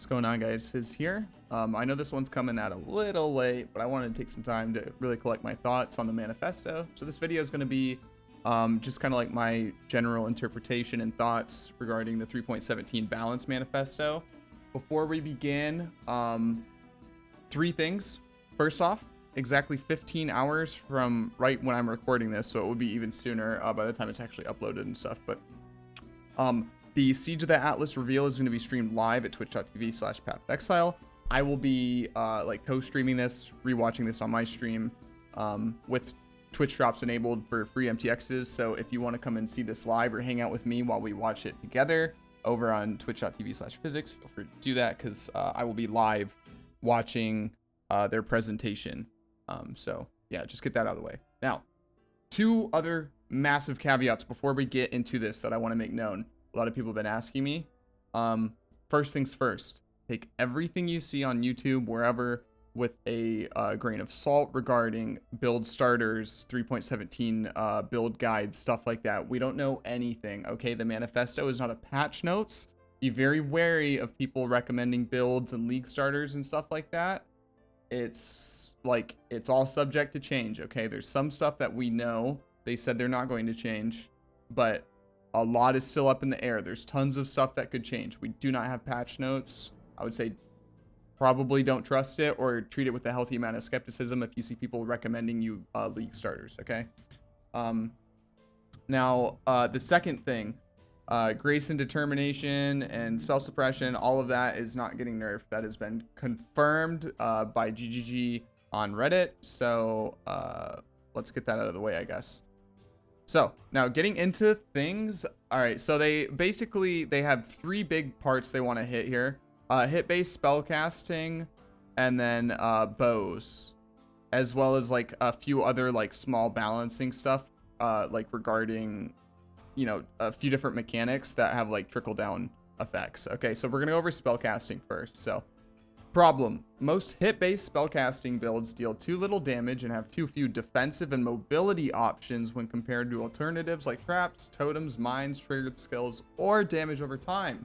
What's going on, guys? Fizz here. I know this one's coming out a little late, but I wanted to take some time to really collect my thoughts on the manifesto. So this video is going to be just kind of like my general interpretation and thoughts regarding the 3.17 balance manifesto. Before we begin, three things. First off, exactly 15 hours from right when I'm recording this, so it would be even sooner by the time it's actually uploaded and stuff. But the Siege of the Atlas reveal is going to be streamed live at twitch.tv/pathofexile. I will be like co-streaming this, rewatching this on my stream with Twitch drops enabled for free MTXs. So if you want to come and see this live or hang out with me while we watch it together over on twitch.tv/physics, feel free to do that because I will be live watching their presentation. So yeah, just get that out of the way. Now, two other massive caveats before we get into this that I want to make known. A lot of people have been asking me. First things first, take everything you see on YouTube, wherever, with a grain of salt regarding build starters, 3.17 build guides, stuff like that. We don't know anything, okay? The manifesto is not a patch notes. Be very wary of people recommending builds and league starters and stuff like that. It's like, it's all subject to change, okay? There's some stuff that we know they said they're not going to change, but a lot is still up in the air. There's tons of stuff that could change. We do not have patch notes. I would say probably don't trust it or treat it with a healthy amount of skepticism if you see people recommending you league starters, okay? Now, the second thing, grace and determination and spell suppression, all of that is not getting nerfed. That has been confirmed by GGG on Reddit. So let's get that out of the way, I guess. So now getting into things. All right, so they have three big parts they want to hit here. Hit-based spell casting, and then bows, as well as like a few other like small balancing stuff, like regarding, you know, a few different mechanics that have like trickle down effects. Okay, so we're gonna go over spell casting first. So problem, most hit-based spellcasting builds deal too little damage and have too few defensive and mobility options when compared to alternatives like traps, totems, mines, triggered skills, or damage over time.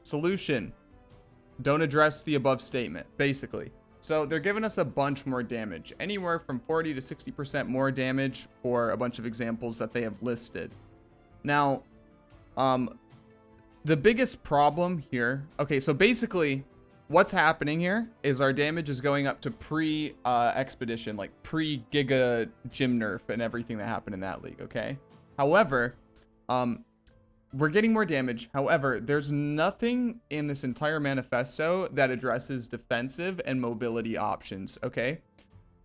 Solution, don't address the above statement, basically. So they're giving us a bunch more damage, anywhere from 40 to 60% more damage for a bunch of examples that they have listed. Now, the biggest problem here, okay, so basically what's happening here is our damage is going up to pre-expedition, like pre-giga gym nerf and everything that happened in that league, okay? However, we're getting more damage. However, there's nothing in this entire manifesto that addresses defensive and mobility options, okay?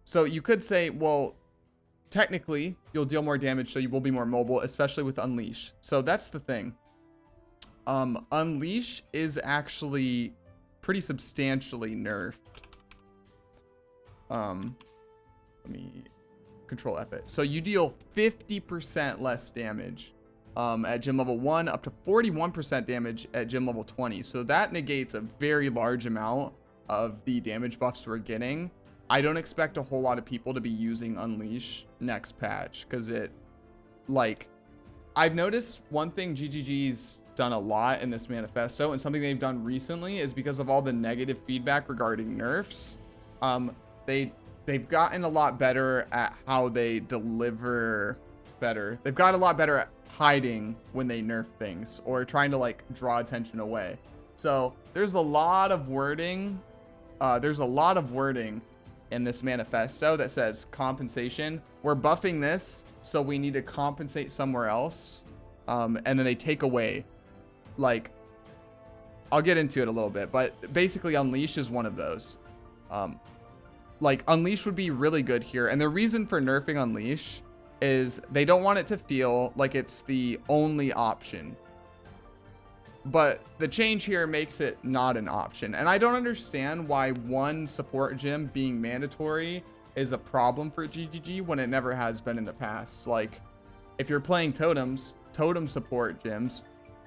So you could say, well, technically, you'll deal more damage, so you will be more mobile, especially with Unleash. So that's the thing. Unleash is actually pretty substantially nerfed. Let me control F it. So you deal 50% less damage at gym level 1, up to 41% damage at gym level 20. So that negates a very large amount of the damage buffs we're getting. I don't expect a whole lot of people to be using Unleash next patch, because it, like, I've noticed one thing GGG's done a lot in this manifesto, and something they've done recently is because of all the negative feedback regarding nerfs. They've gotten a lot better at how they deliver better. They've got a lot better at hiding when they nerf things or trying to like draw attention away. So there's a lot of wording. In this manifesto that says compensation. We're buffing this, so we need to compensate somewhere else. And then they take away, like, I'll get into it a little bit, but basically Unleash is one of those. Like, Unleash would be really good here. And the reason for nerfing Unleash is they don't want it to feel like it's the only option. But the change here makes it not an option. And I don't understand why one support gym being mandatory is a problem for GGG when it never has been in the past. Like, if you're playing totems, totem support gyms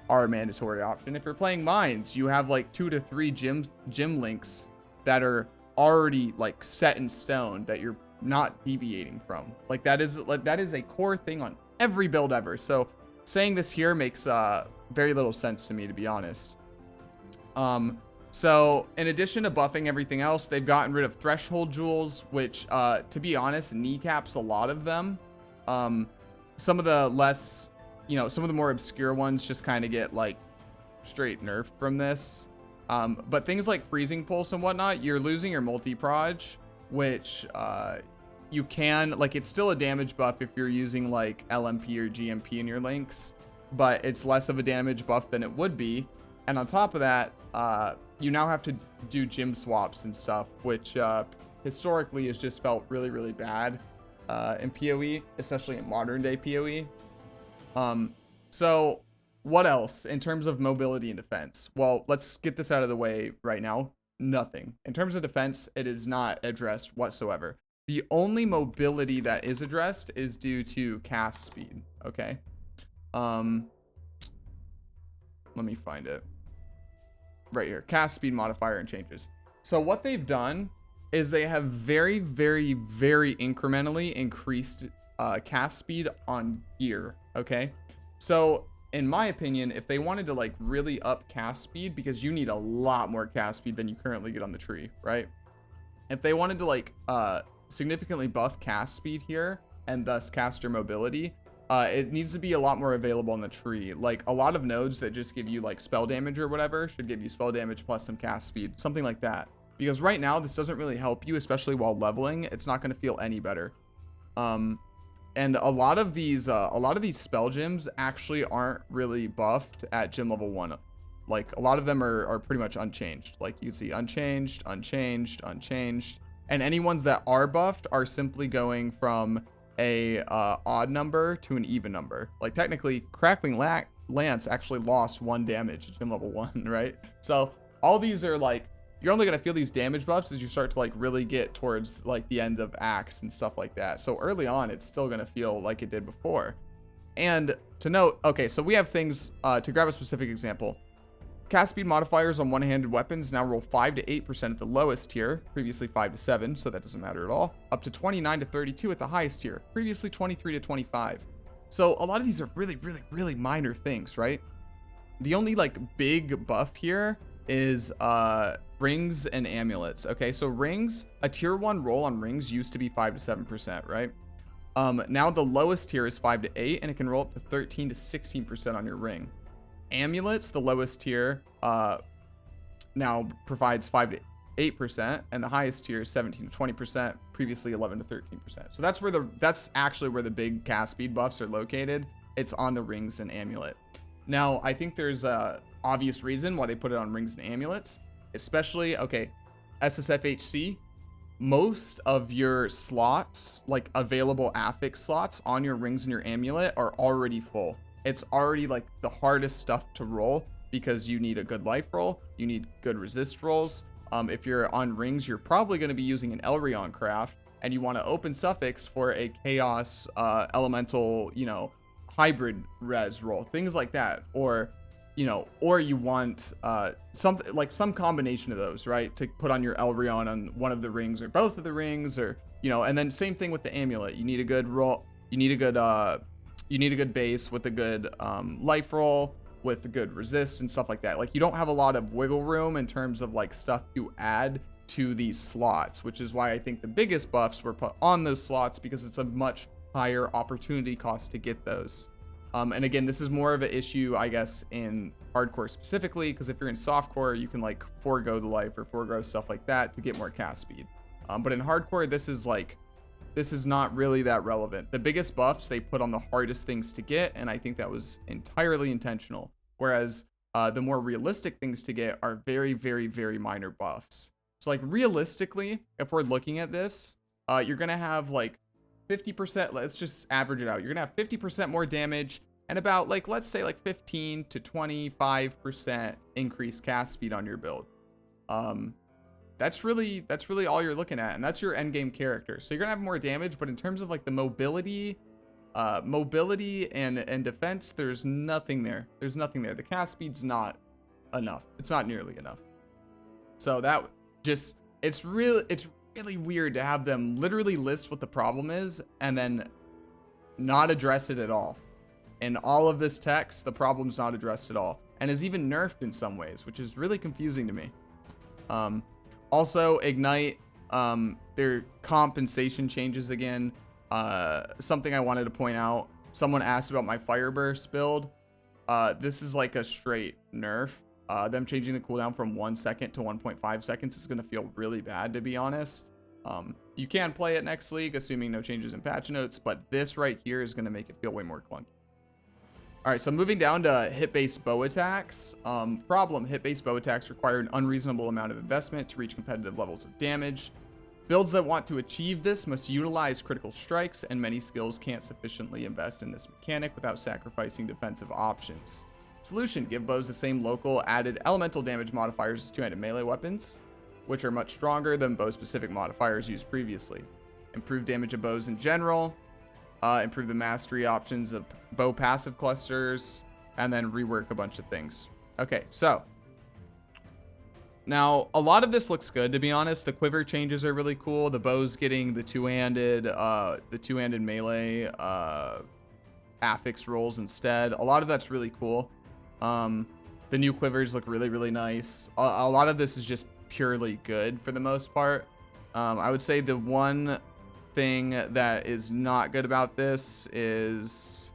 are a mandatory option. If you're playing mines, you have like 2 to 3 gym links that are already like set in stone that you're not deviating from. Like, that is a core thing on every build ever. So saying this here makes very little sense to me, to be honest. So in addition to buffing everything else, they've gotten rid of threshold jewels, which, to be honest, kneecaps a lot of them. Some of the less, some of the more obscure ones just kind of get like straight nerfed from this. But things like freezing pulse and whatnot, you're losing your multi-proj, which, you can, like, it's still a damage buff if you're using like LMP or GMP in your links, but it's less of a damage buff than it would be. And on top of that, you now have to do gym swaps and stuff, which historically has just felt really, really bad in PoE, especially in modern day PoE. So what else in terms of mobility and defense? Well, let's get this out of the way right now. Nothing. In terms of defense, it is not addressed whatsoever. The only mobility that is addressed is due to cast speed. Okay. Let me find it. Right here, cast speed modifier and changes. So what they've done is they have very, very, very incrementally increased cast speed on gear. Okay. So in my opinion, if they wanted to like really up cast speed, because you need a lot more cast speed than you currently get on the tree, right? If they wanted to like significantly buff cast speed here and thus caster mobility, it needs to be a lot more available on the tree. Like a lot of nodes that just give you like spell damage or whatever should give you spell damage plus some cast speed, something like that. Because right now this doesn't really help you, especially while leveling. It's not going to feel any better. And a lot of these spell gyms actually aren't really buffed at gym level 1. Like a lot of them are pretty much unchanged. Like you can see unchanged, unchanged, unchanged. And any ones that are buffed are simply going from a odd number to an even number. Like technically Crackling Lance actually lost 1 damage at gym level 1, right? So all these are like, you're only going to feel these damage buffs as you start to like really get towards like the end of Axe and stuff like that. So early on, it's still going to feel like it did before. And to note, okay, so we have things to grab a specific example. Cast speed modifiers on one-handed weapons now roll 5 to 8% at the lowest tier, previously 5 to 7, so that doesn't matter at all. Up to 29 to 32 at the highest tier, previously 23 to 25. So a lot of these are really, really, really minor things, right? The only like big buff here is rings and amulets. Okay, so rings, a tier 1 roll on rings used to be 5 to 7%, right? Now the lowest tier is 5 to 8, and it can roll up to 13 to 16% on your ring. Amulets, the lowest tier, now provides 5 to 8%, and the highest tier is 17 to 20%, previously 11 to 13%. So that's actually where the big cast speed buffs are located. It's on the rings and amulet. Now, I think there's a obvious reason why they put it on rings and amulets, especially, okay, SSFHC, most of your slots, like available affix slots on your rings and your amulet are already full. It's already like the hardest stuff to roll because you need a good life roll. You need good resist rolls. If you're on rings, you're probably going to be using an Elrion craft, and you want to open suffix for a chaos elemental, hybrid res roll, things like that. Or you want something like some combination of those, right? To put on your Elrion on one of the rings or both of the rings, or, and then same thing with the amulet. You need a good roll. You need a good base with a good life roll, with a good resist and stuff like that. Like you don't have a lot of wiggle room in terms of like stuff you add to these slots, which is why I think the biggest buffs were put on those slots, because it's a much higher opportunity cost to get those. And again, this is more of an issue, I guess, in hardcore specifically, because if you're in softcore, you can like forego the life or forego stuff like that to get more cast speed. But in hardcore, this is not really that relevant. The biggest buffs they put on the hardest things to get, and I think that was entirely intentional. Whereas the more realistic things to get are very, very, very minor buffs. So like realistically, if we're looking at this, you're gonna have like 50%, let's just average it out. You're gonna have 50% more damage and about like, let's say like 15 to 25% increased cast speed on your build. That's really all you're looking at, and that's your end game character. So you're gonna have more damage, but in terms of like the mobility and defense, there's nothing there. There's nothing there. The cast speed's not enough. It's not nearly enough. So that just, it's really weird to have them literally list what the problem is and then not address it at all. In all of this text, the problem's not addressed at all, and is even nerfed in some ways, which is really confusing to me. Also, Ignite, their compensation changes again. Something I wanted to point out, someone asked about my Fire Burst build. This is like a straight nerf. Them changing the cooldown from 1 second to 1.5 seconds is going to feel really bad, to be honest. You can play it next league, assuming no changes in patch notes, but this right here is going to make it feel way more clunky. All right, so moving down to hit-based bow attacks. Problem, hit-based bow attacks require an unreasonable amount of investment to reach competitive levels of damage. Builds that want to achieve this must utilize critical strikes, and many skills can't sufficiently invest in this mechanic without sacrificing defensive options. Solution, give bows the same local added elemental damage modifiers as two-handed melee weapons, which are much stronger than bow-specific modifiers used previously. Improve damage of bows in general. Improve the mastery options of bow passive clusters, and then rework a bunch of things. Okay, so now a lot of this looks good, to be honest. The quiver changes are really cool. The bow's getting the two-handed melee affix rolls instead. A lot of that's really cool. The new quivers look really, really nice. A lot of this is just purely good for the most part. I would say the one thing that is not good about this is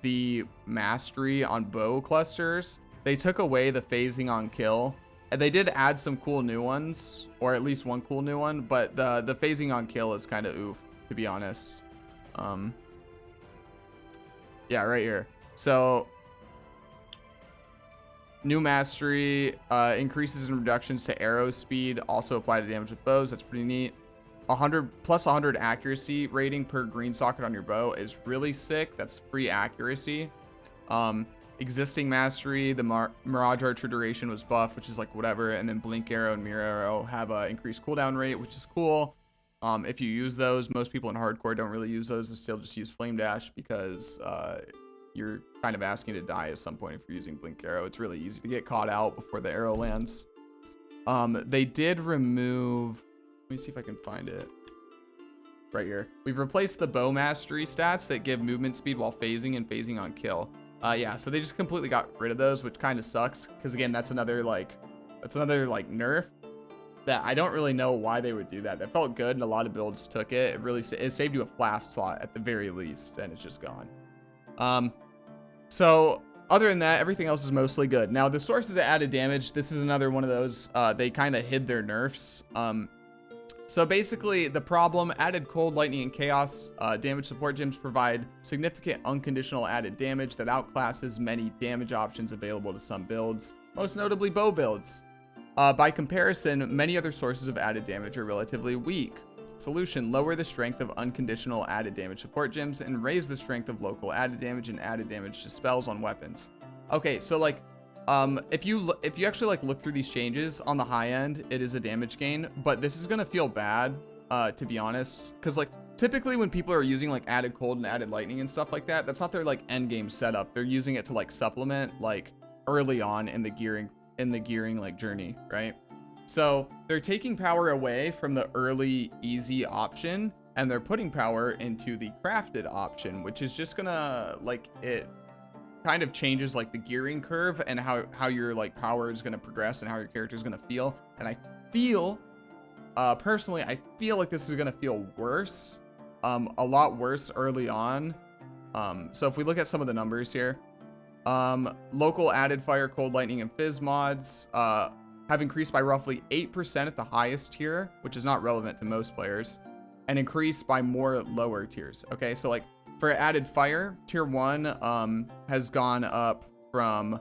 the mastery on bow clusters. They took away the phasing on kill, and they did add some cool new ones, or at least one cool new one, but the phasing on kill is kind of oof, to be honest. Yeah, right here. So new mastery, increases and reductions to arrow speed also apply to damage with bows. That's pretty neat. 100 plus 100 accuracy rating per green socket on your bow is really sick. That's free accuracy. Existing mastery, the Mirage Archer duration was buffed, which is like whatever, and then Blink Arrow and Mirror Arrow have a increased cooldown rate, which is cool. If you use those, most people in hardcore don't really use those. They still just use Flame Dash because you're kind of asking to die at some point if you're using Blink Arrow. It's really easy to get caught out before the arrow lands. They did remove, let me see if I can find it. Right here. We've replaced the bow mastery stats that give movement speed while phasing and phasing on kill. Yeah, so they just completely got rid of those, which kind of sucks. Because again, that's another nerf that I don't really know why they would do that. That felt good, and a lot of builds took it. It saved you a flask slot at the very least, and it's just gone. So other than that, everything else is mostly good. Now the sources of added damage, this is another one of those. They kind of hid their nerfs. So basically, the problem, added cold, lightning, and chaos damage support gems provide significant unconditional added damage that outclasses many damage options available to some builds, most notably bow builds. By comparison, many other sources of added damage are relatively weak. Solution, lower the strength of unconditional added damage support gems and raise the strength of local added damage and added damage to spells on weapons. Okay, so like, if you actually like look through these changes on the high end, it is a damage gain, but this is gonna feel bad, to be honest, because like typically when people are using like added cold and added lightning and stuff like that, that's not their like end game setup. They're using it to like supplement like early on in the gearing like journey, right? So they're taking power away from the early easy option and they're putting power into the crafted option, which is just gonna like, it kind of changes like the gearing curve and how your like power is going to progress and how your character is going to feel. And I feel personally, I feel like this is going to feel worse, a lot worse early on. So if we look at some of the numbers here, local added fire, cold, lightning, and fizz mods have increased by roughly 8% at the highest tier, which is not relevant to most players, and increased by more lower tiers. Okay, so like for added fire, tier 1 has gone up from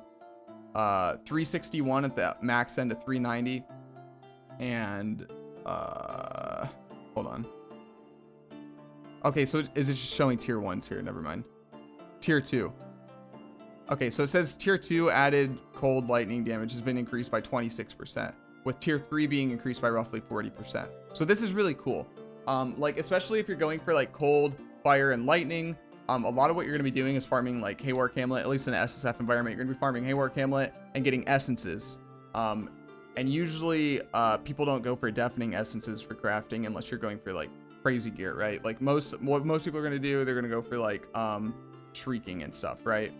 361 at the max end to 390. And hold on. Okay, so is it just showing tier 1s here? Never mind. Tier 2. Okay, so it says tier 2 added cold lightning damage has been increased by 26%, with tier 3 being increased by roughly 40%. So this is really cool. Like especially if you're going for like cold, fire, and lightning, a lot of what you're going to be doing is farming like Haywark Hamlet. At least in an SSF environment, you're going to be farming Haywark Hamlet and getting essences. And usually people don't go for deafening essences for crafting unless you're going for like crazy gear, right? Like what most people are going to do, they're going to go for like shrieking and stuff, right?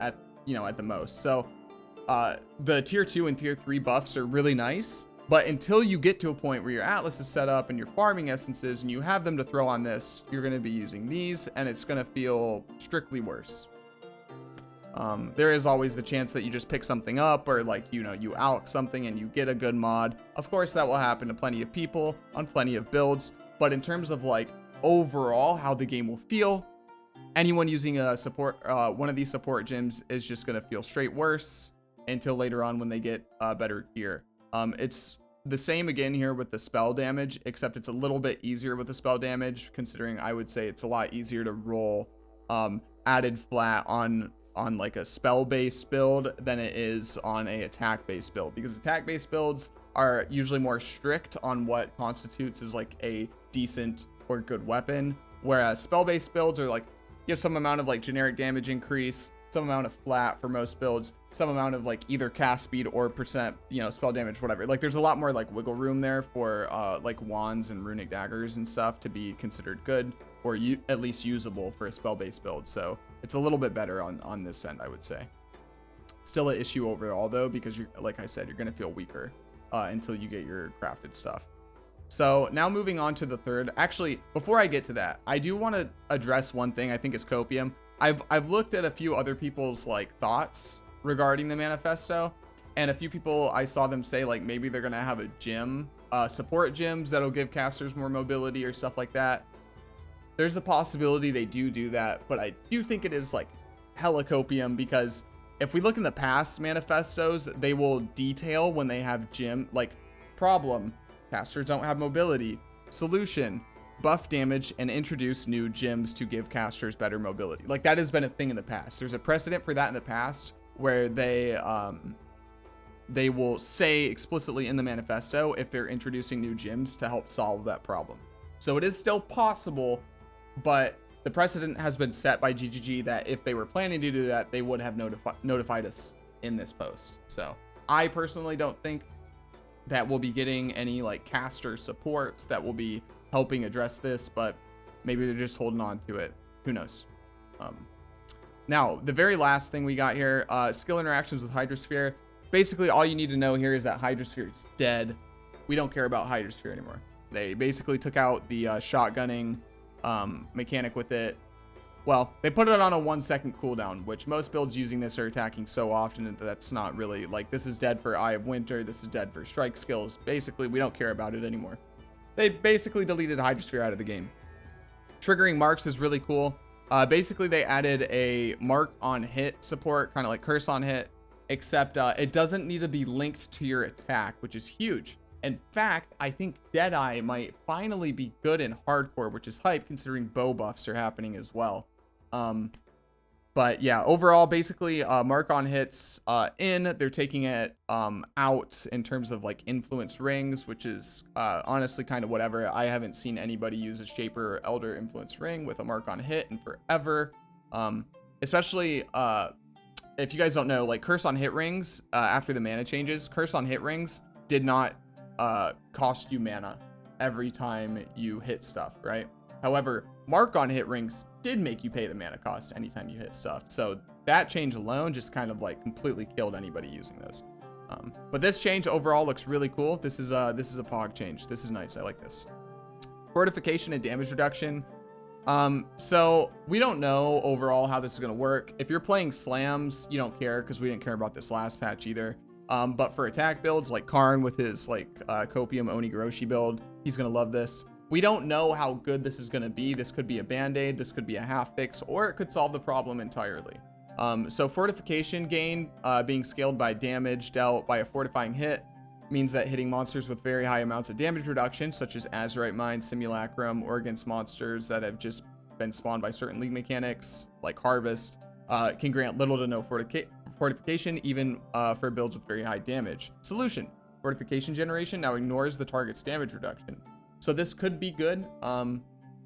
At the most. So the tier 2 and tier 3 buffs are really nice, but until you get to a point where your Atlas is set up and you're farming essences and you have them to throw on this, you're going to be using these, and it's going to feel strictly worse. There is always the chance that you just pick something up, or like, you know, you alch something and you get a good mod. Of course, that will happen to plenty of people on plenty of builds, but in terms of like overall how the game will feel, anyone using a support, one of these support gyms is just going to feel straight worse until later on when they get better gear. It's the same again here with the spell damage, except it's a little bit easier with the spell damage, considering I would say it's a lot easier to roll added flat on like a spell based build than it is on a attack based build, because attack based builds are usually more strict on what constitutes as like a decent or good weapon, whereas spell based builds are like, you have some amount of like generic damage increase, some amount of flat for most builds, some amount of like either cast speed or percent, you know, spell damage, whatever. Like there's a lot more like wiggle room there for like wands and runic daggers and stuff to be considered good, or at least usable for a spell based build. So it's a little bit better on this end, I would say. Still an issue overall though, because you're, like I said, you're going to feel weaker until you get your crafted stuff. So now moving on to the third. Actually, before I get to that, I do want to address one thing I think is copium. I've looked at a few other people's like thoughts regarding the manifesto, and a few people I saw them say like maybe they're gonna have a gym, support gyms that'll give casters more mobility or stuff like that. There's a possibility they do that, but I do think it is like hella copium, because if we look in the past manifestos, they will detail when they have gym, like problem, casters don't have mobility, solution, buff damage, and introduce new gyms to give casters better mobility. Like that has been a thing in the past. There's a precedent for that in the past where they will say explicitly in the manifesto if they're introducing new gyms to help solve that problem. So it is still possible, but the precedent has been set by GGG that if they were planning to do that, they would have notified us in this post. So I personally don't think that we'll be getting any like caster supports that will be helping address this, but maybe they're just holding on to it. Who knows? Now, the very last thing we got here, skill interactions with Hydrosphere. Basically, all you need to know here is that Hydrosphere is dead. We don't care about Hydrosphere anymore. They basically took out the shotgunning mechanic with it. Well, they put it on a 1 second cooldown, which most builds using this are attacking so often that that's not really, like, this is dead for Eye of Winter, this is dead for strike skills. Basically, we don't care about it anymore. They basically deleted Hydrosphere out of the game. Triggering marks is really cool. Basically, they added a mark on hit support, kind of like curse on hit, except it doesn't need to be linked to your attack, which is huge. In fact, I think Deadeye might finally be good in hardcore, which is hype considering bow buffs are happening as well. But yeah, overall, basically, mark on hits they're taking it out in terms of like influence rings, which is honestly kind of whatever. I haven't seen anybody use a Shaper or Elder influence ring with a mark on hit in forever. Especially if you guys don't know, like curse on hit rings after the mana changes, curse on hit rings did not cost you mana every time you hit stuff, right? However, mark on hit rings did make you pay the mana cost anytime you hit stuff. So that change alone just kind of like completely killed anybody using those. But this change overall looks really cool. This is a POG change. This is nice. I like this. Fortification and damage reduction. So we don't know overall how this is going to work. If you're playing slams, you don't care because we didn't care about this last patch either. But for attack builds like Karn with his like Copium Onigoroshi build, he's going to love this. We don't know how good this is going to be. This could be a band-aid, this could be a half fix, or it could solve the problem entirely. So fortification gain being scaled by damage dealt by a fortifying hit means that hitting monsters with very high amounts of damage reduction, such as Azurite Mine, Simulacrum, or against monsters that have just been spawned by certain league mechanics like Harvest, can grant little to no fortification, even for builds with very high damage. Solution: fortification generation now ignores the target's damage reduction. So this could be good.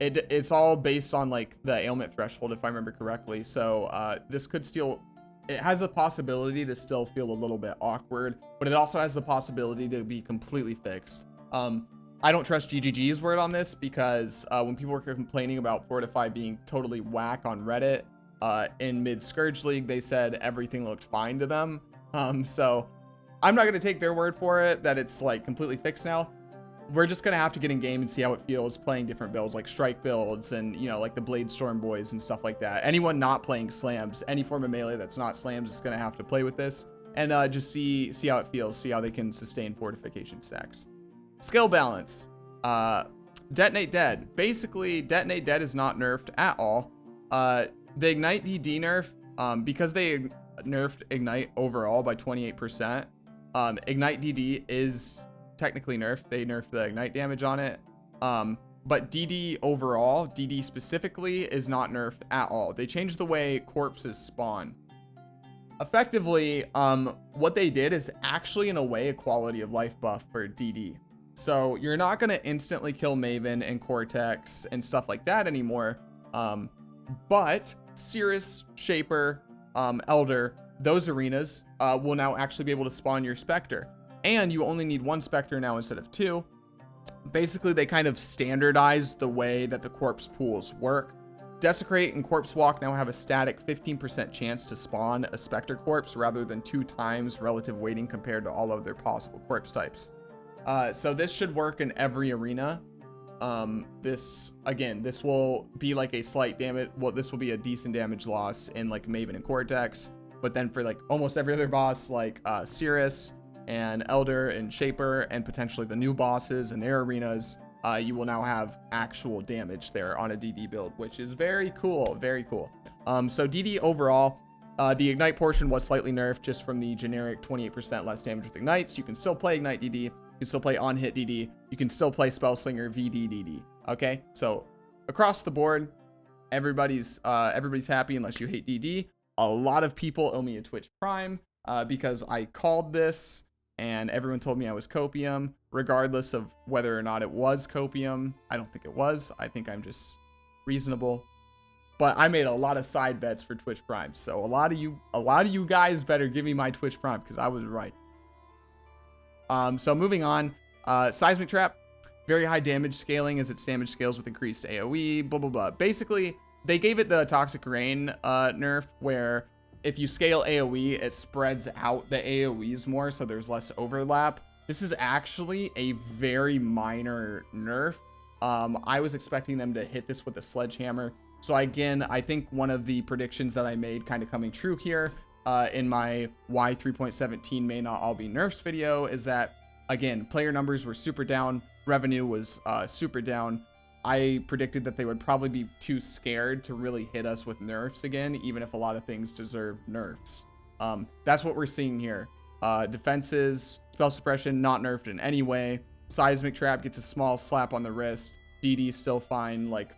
It's all based on like the ailment threshold, if I remember correctly. So this could still, it has the possibility to still feel a little bit awkward, but it also has the possibility to be completely fixed. I don't trust GGG's word on this because when people were complaining about Fortify being totally whack on Reddit in mid Scourge League, they said everything looked fine to them. So I'm not going to take their word for it that it's like completely fixed now. We're just going to have to get in game and see how it feels playing different builds, like strike builds and, you know, like the Blade Storm boys and stuff like that. Anyone not playing slams, any form of melee that's not slams is going to have to play with this and just see how it feels, see how they can sustain fortification stacks. Skill balance. Detonate Dead. Basically, Detonate Dead is not nerfed at all. The Ignite DD nerf, because they nerfed Ignite overall by 28%, Ignite DD is technically nerfed. They nerfed the Ignite damage on it. But DD overall, DD specifically, is not nerfed at all. They changed the way corpses spawn. Effectively, what they did is actually, in a way, a quality of life buff for DD. So you're not going to instantly kill Maven and Cortex and stuff like that anymore. But Cirrus, Shaper, Elder, those arenas will now actually be able to spawn your Spectre. And you only need one Spectre now instead of two. Basically, they kind of standardized the way that the corpse pools work. Desecrate and Corpse Walk now have a static 15% chance to spawn a Spectre corpse rather than 2 times relative weighting compared to all of their possible corpse types. So this should work in every arena. This will be like a slight damage. Well, this will be a decent damage loss in like Maven and Cortex. But then for like almost every other boss, like Cirrus and Elder and Shaper and potentially the new bosses and their arenas, you will now have actual damage there on a DD build, which is very cool. Very cool. So DD overall, the Ignite portion was slightly nerfed just from the generic 28% less damage with Ignites. You can still play Ignite DD. You can still play on hit DD. You can still play Spellslinger VD DD. Okay, so across the board, everybody's happy unless you hate DD. A lot of people owe me a Twitch Prime because I called this and everyone told me I was copium, regardless of whether or not it was copium. I don't think it was. I think I'm just reasonable. But I made a lot of side bets for Twitch Prime, so a lot of you guys better give me my Twitch Prime because I was right. So moving on, Seismic Trap, very high damage scaling as its damage scales with increased AoE, blah blah blah. Basically, they gave it the Toxic Rain nerf where if you scale AoE, it spreads out the AoEs more, so there's less overlap. This is actually a very minor nerf. I was expecting them to hit this with a sledgehammer. So again, I think one of the predictions that I made kind of coming true here in my why 3.17 may not all be nerfs video is that, again, player numbers were super down. Revenue was super down. I predicted that they would probably be too scared to really hit us with nerfs again, even if a lot of things deserve nerfs. That's what we're seeing here. Defenses, spell suppression, not nerfed in any way. Seismic Trap gets a small slap on the wrist. DD still fine. Like,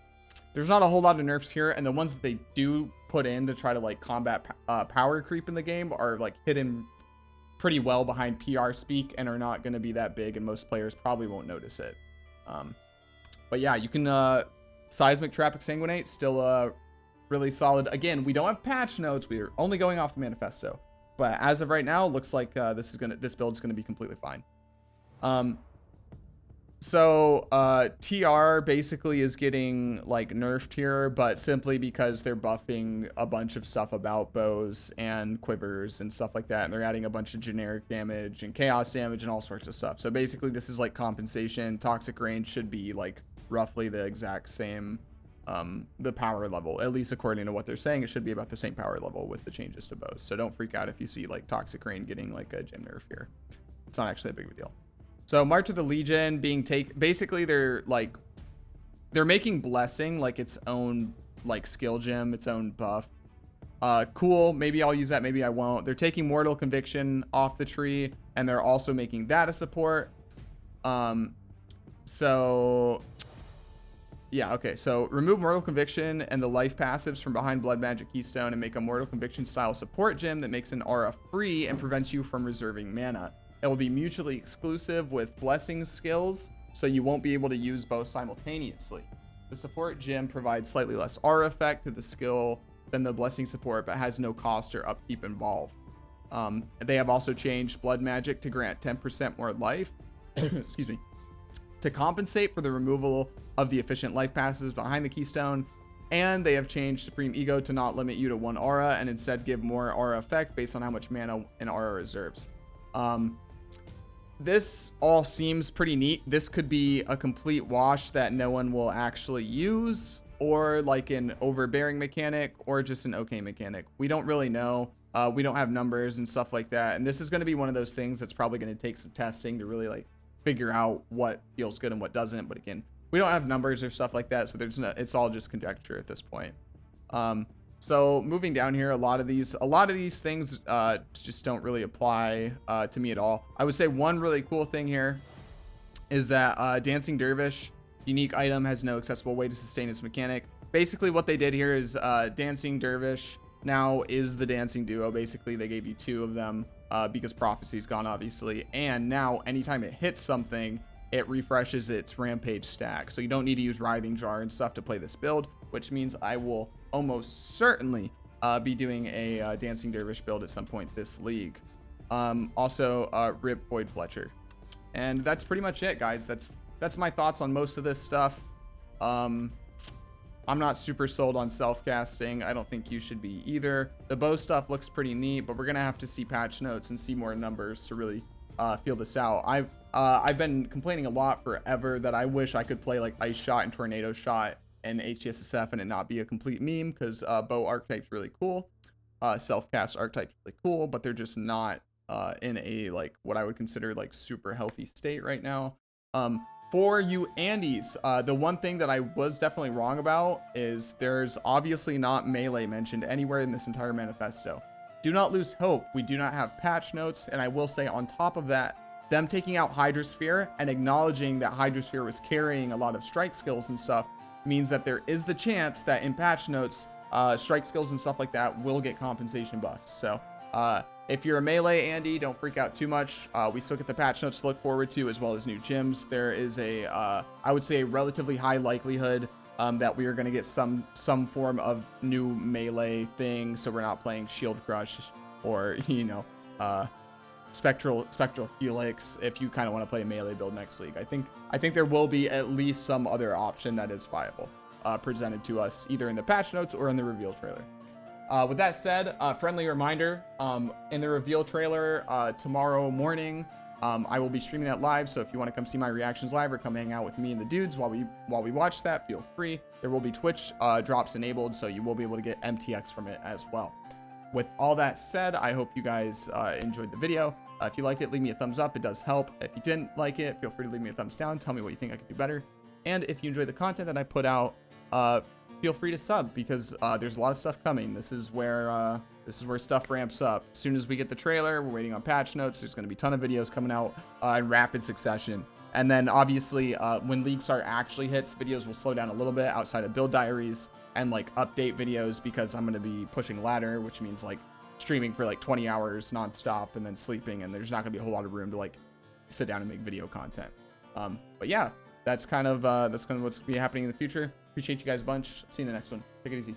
there's not a whole lot of nerfs here, and the ones that they do put in to try to like combat power creep in the game are like hidden pretty well behind PR speak and are not going to be that big, and most players probably won't notice it. But yeah, you can Seismic Trap Exsanguinate, still really solid. Again, we don't have patch notes. We're only going off the Manifesto. But as of right now, it looks like this build is gonna be completely fine. So TR basically is getting like nerfed here, but simply because they're buffing a bunch of stuff about bows and quivers and stuff like that, and they're adding a bunch of generic damage and chaos damage and all sorts of stuff. So basically this is like compensation. Toxic Range should be like roughly the exact same, the power level, at least according to what they're saying. It should be about the same power level with the changes to bows. So don't freak out if you see like Toxic Rain getting like a gem nerf here. It's not actually a big of a deal. So March of the Legion being basically they're making Blessing like its own like skill gem, its own buff. Cool, maybe I'll use that, maybe I won't. They're taking Mortal Conviction off the tree, and they're also making that a support. So yeah, okay, so remove Mortal Conviction and the life passives from behind Blood Magic Keystone and make a Mortal Conviction style support gem that makes an aura free and prevents you from reserving mana. It will be mutually exclusive with Blessing skills, so you won't be able to use both simultaneously. The support gem provides slightly less aura effect to the skill than the Blessing support, but has no cost or upkeep involved. They have also changed Blood Magic to grant 10% more life, excuse me, to compensate for the removal of the efficient life passes behind the Keystone. And they have changed Supreme Ego to not limit you to 1 aura and instead give more aura effect based on how much mana an aura reserves. This all seems pretty neat. This could be a complete wash that no one will actually use, or like an overbearing mechanic, or just an okay mechanic. We don't really know. We don't have numbers and stuff like that. And this is going to be one of those things that's probably going to take some testing to really like figure out what feels good and what doesn't. But again, we don't have numbers or stuff like that, so there's no, it's all just conjecture at this point. So moving down here, a lot of these things just don't really apply to me at all. I would say one really cool thing here is that Dancing Dervish unique item has no accessible way to sustain its mechanic. Basically what they did here is Dancing Dervish now is the dancing duo. Basically they gave you 2 of them because Prophecy's gone, obviously, and now anytime it hits something, it refreshes its rampage stack. So you don't need to use Writhing Jar and stuff to play this build, which means I will almost certainly be doing a Dancing Dervish build at some point this league. Also Rip Void Fletcher. And that's pretty much it, guys. That's my thoughts on most of this stuff. I'm not super sold on self-casting. I don't think you should be either. The bow stuff looks pretty neat, but we're gonna have to see patch notes and see more numbers to really feel this out. I've been complaining a lot forever that I wish I could play like Ice Shot and Tornado Shot and HTSSF and it not be a complete meme, because bow archetype's really cool. Self-cast archetype's really cool, but they're just not in a like what I would consider like super healthy state right now. For you Andes, the one thing that I was definitely wrong about is there's obviously not melee mentioned anywhere in this entire manifesto. Do not lose hope. We do not have patch notes, and I will say on top of that, them taking out Hydrosphere and acknowledging that Hydrosphere was carrying a lot of strike skills and stuff means that there is the chance that in patch notes, strike skills and stuff like that will get compensation buffs. So if you're a melee Andy, don't freak out too much. We still get the patch notes to look forward to, as well as new gyms. There is a I would say a relatively high likelihood that we are going to get some form of new melee thing, so we're not playing Shield Crush or, you know, Spectral Helix if you kind of want to play a melee build next league. I think there will be at least some other option that is viable presented to us either in the patch notes or in the reveal trailer. With that said, friendly reminder, in the reveal trailer tomorrow morning, I will be streaming that live, so if you want to come see my reactions live or come hang out with me and the dudes while we watch that, feel free. There will be Twitch drops enabled, so you will be able to get MTX from it as well. With all that said, I hope you guys enjoyed the video. If you liked it, leave me a thumbs up. It does help. If you didn't like it, feel free to leave me a thumbs down. Tell me what you think I could do better. And if you enjoy the content that I put out, feel free to sub, because there's a lot of stuff coming. This is where stuff ramps up. As soon as we get the trailer, we're waiting on patch notes. There's going to be a ton of videos coming out in rapid succession. And then obviously when League Start actually hits, videos will slow down a little bit outside of build diaries and like update videos, because I'm going to be pushing ladder, which means like streaming for like 20 hours nonstop and then sleeping, and there's not going to be a whole lot of room to like sit down and make video content. But yeah, that's kind of what's going to be happening in the future. Appreciate you guys a bunch. See you in the next one. Take it easy.